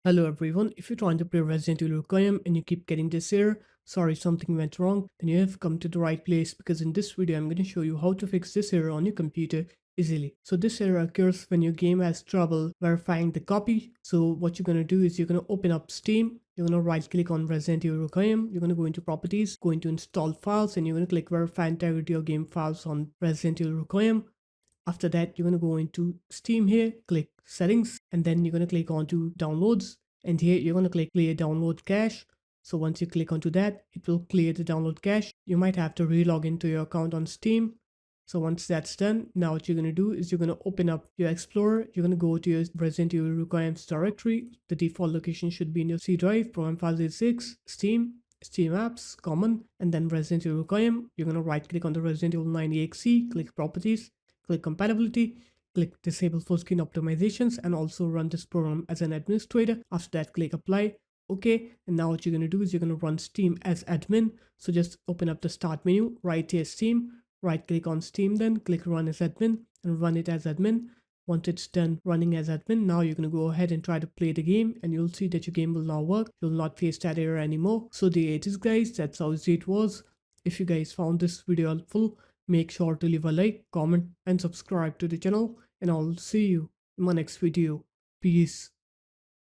Hello everyone, if you're trying to play Resident Evil Requiem and you keep getting this error, sorry something went wrong, then you have come to the right place because in this video I'm going to show you how to fix this error on your computer easily. So this error occurs when your game has trouble verifying the copy. So what you're going to do is you're going to open up Steam, you're going to right click on Resident Evil Requiem, you're going to go into properties, go into install files, and you're going to click verify integrity of game files on Resident Evil Requiem. After that, you're going to go into Steam here, click settings, and then you're going to click onto downloads. And here you're going to click clear download cache. So once you click onto that, it will clear the download cache. You might have to re-log into your account on Steam. So once that's done, now what you're going to do is you're going to open up your Explorer. You're going to go to your Resident Evil Requiem's directory. The default location should be in your C drive, program files 86, Steam, Steam apps, common, and then Resident Evil Requiem. You're going to right click on the Resident Evil 9 exe, click properties, click compatibility, click disable full screen optimizations, and also run this program as an administrator. After that, click apply. Okay, and now what you're going to do is you're going to run Steam as admin. So just open up the start menu, right here Steam, right click on Steam, then click run as admin and run it as admin. Once it's done running as admin, now you're going to go ahead and try to play the game, and you'll see that your game will now work. You'll not face that error anymore. So there it is guys, that's how easy it was. If you guys found this video helpful, make sure to leave a like, comment, and subscribe to the channel, and I'll see you in my next video. Peace.